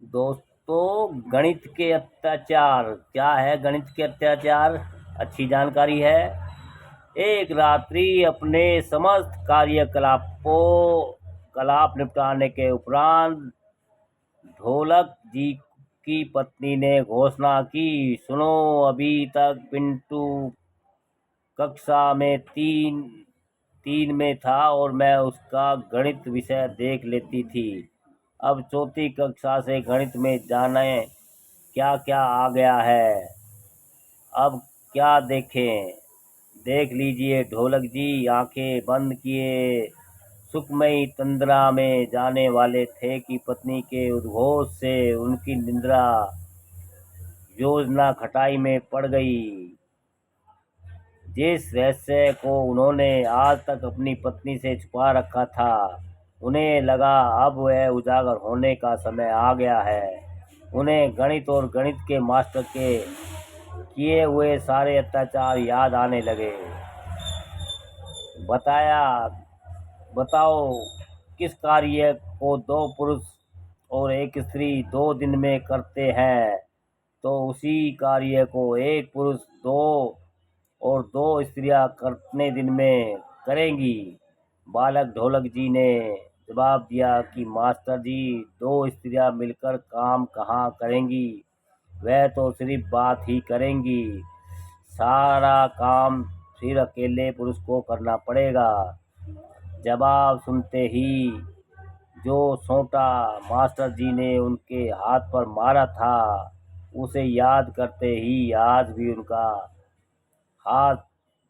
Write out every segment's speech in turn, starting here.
दोस्तों, गणित के अत्याचार क्या है? गणित के अत्याचार अच्छी जानकारी है। एक रात्रि अपने समस्त कलाप निपटाने के उपरांत ढोलक जी की पत्नी ने घोषणा की, सुनो, अभी तक पिंटू कक्षा में तीन में था और मैं उसका गणित विषय देख लेती थी। अब चौथी कक्षा से गणित में जाने क्या क्या आ गया है। अब क्या देखें? देख लीजिए ढोलक जी। आंखें बंद किए सुखमयी तंद्रा में जाने वाले थे कि पत्नी के उद्घोष से उनकी निद्रा योजना खटाई में पड़ गई। जिस रहस्य को उन्होंने आज तक अपनी पत्नी से छुपा रखा था, उन्हें लगा अब वह उजागर होने का समय आ गया है। उन्हें गणित और गणित के मास्टर के किए हुए सारे अत्याचार याद आने लगे। बताओ, किस कार्य को दो पुरुष और एक स्त्री 2 दिन में करते हैं, तो उसी कार्य को एक पुरुष और दो स्त्रियां कितने दिन में करेंगी? बालक ढोलक जी ने जवाब दिया कि मास्टर जी, 2 स्त्रियां मिलकर काम कहाँ करेंगी, वह तो सिर्फ बात ही करेंगी। सारा काम फिर अकेले पुरुष को करना पड़ेगा। जवाब सुनते ही जो सोंटा मास्टर जी ने उनके हाथ पर मारा था, उसे याद करते ही आज भी उनका हाथ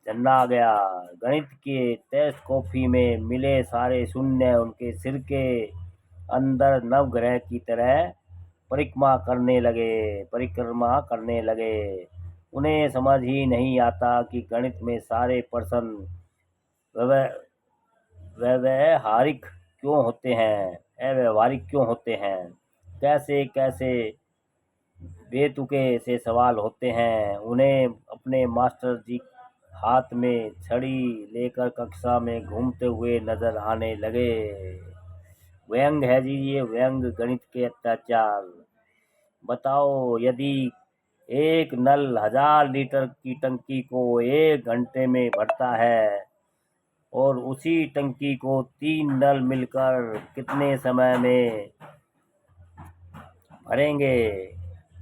झन्ना गया। गणित के टेस्ट कॉपी में मिले सारे शून्य उनके सिर के अंदर नवग्रह की तरह परिक्रमा करने लगे। उन्हें समझ ही नहीं आता कि गणित में सारे प्रश्न व्यवहारिक अव्यवहारिक क्यों होते हैं। कैसे कैसे बेतुके से सवाल होते हैं। उन्हें अपने मास्टर जी हाथ में छड़ी लेकर कक्षा में घूमते हुए नजर आने लगे। व्यंग है जी, ये व्यंग गणित के अत्याचार। बताओ, यदि एक नल 1000 लीटर की टंकी को 1 घंटे में भरता है और उसी टंकी को 3 नल मिलकर कितने समय में भरेंगे?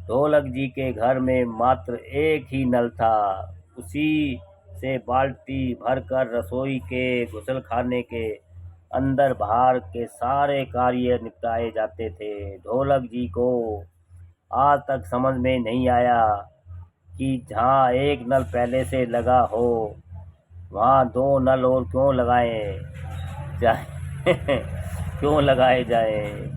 ढोलक जी के घर में मात्र एक ही नल था। उसी से बाल्टी भरकर रसोई के गुसलखाने के अंदर बाहर के सारे कार्य निपटाए जाते थे। ढोलक जी को आज तक समझ में नहीं आया कि जहाँ एक नल पहले से लगा हो, वहाँ 2 नल और क्यों लगाए जाए क्यों लगाए जाए।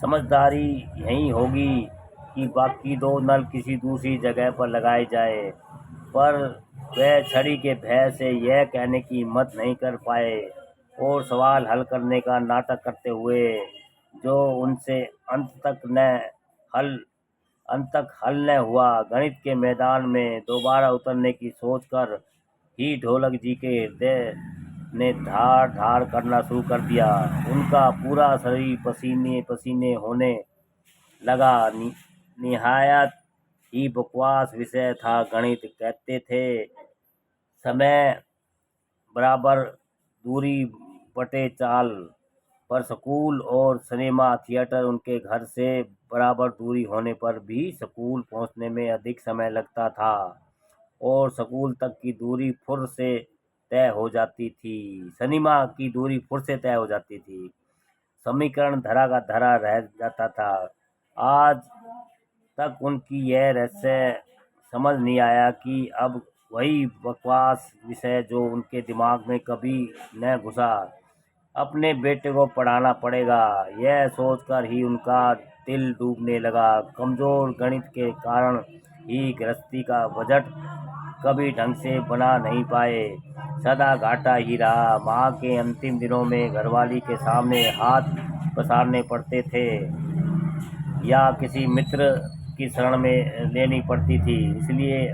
समझदारी यही होगी कि बाकी 2 नल किसी दूसरी जगह पर लगाए जाए, पर वह छड़ी के भय से यह कहने की हिम्मत नहीं कर पाए और सवाल हल करने का नाटक करते हुए, जो उनसे अंत तक हल न हुआ। गणित के मैदान में दोबारा उतरने की सोचकर ही ढोलक जी के हृदय ने धाड़ धाड़ करना शुरू कर दिया। उनका पूरा शरीर पसीने पसीने होने लगा। निहायत ही बकवास विषय था गणित। कहते थे समय बराबर दूरी बटे चाल, पर स्कूल और सिनेमा थिएटर उनके घर से बराबर दूरी होने पर भी स्कूल पहुंचने में अधिक समय लगता था और स्कूल तक की दूरी फुर से तय हो जाती थी। सिनेमा की दूरी फुर से तय हो जाती थी। समीकरण धरा का धरा रह जाता था। आज तक उनकी यह रहस्य समझ नहीं आया कि अब वही बकवास विषय जो उनके दिमाग में कभी न घुसा, अपने बेटे को पढ़ाना पड़ेगा। यह सोचकर ही उनका दिल डूबने लगा। कमजोर गणित के कारण ही गृहस्थी का बजट कभी ढंग से बना नहीं पाए, सदा घाटा ही रहा। माँ के अंतिम दिनों में घरवाली के सामने हाथ पसारने पड़ते थे या किसी मित्र की शरण में लेनी पड़ती थी। इसलिए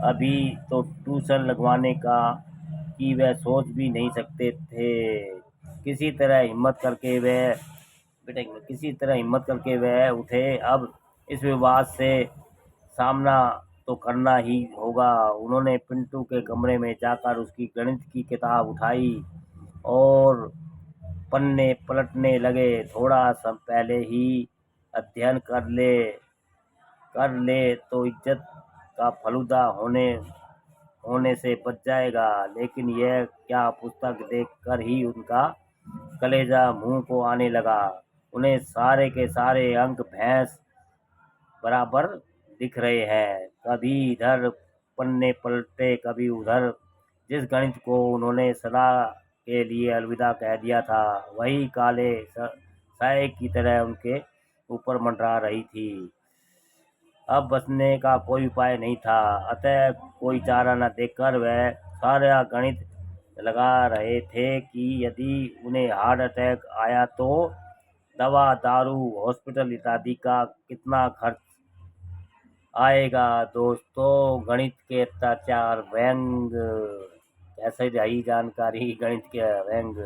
अभी तो ट्यूशन लगवाने की वह सोच भी नहीं सकते थे। किसी तरह हिम्मत करके वह बेटा किसी तरह हिम्मत करके वह उठे। अब इस विवाद से सामना तो करना ही होगा। उन्होंने पिंटू के कमरे में जाकर उसकी गणित की किताब उठाई और पन्ने पलटने लगे। थोड़ा सा पहले ही अध्ययन कर ले तो इज्जत का फलूदा होने से बच जाएगा। लेकिन यह क्या, पुस्तक देखकर ही उनका कलेजा मुंह को आने लगा। उन्हें सारे के सारे अंक भैंस बराबर दिख रहे हैं। कभी इधर पन्ने पलटे, कभी उधर। जिस गणित को उन्होंने सदा के लिए अलविदा कह दिया था, वही काले साए की तरह उनके ऊपर मंडरा रही थी। अब बचने का कोई उपाय नहीं था, अतः कोई चारा न देखकर वह सारा गणित लगा रहे थे कि यदि उन्हें हार्ट अटैक आया तो दवा दारू हॉस्पिटल इत्यादि का कितना खर्च आएगा। दोस्तों, गणित के अत्याचार व्यंग कैसे रही जानकारी गणित के व्यंग।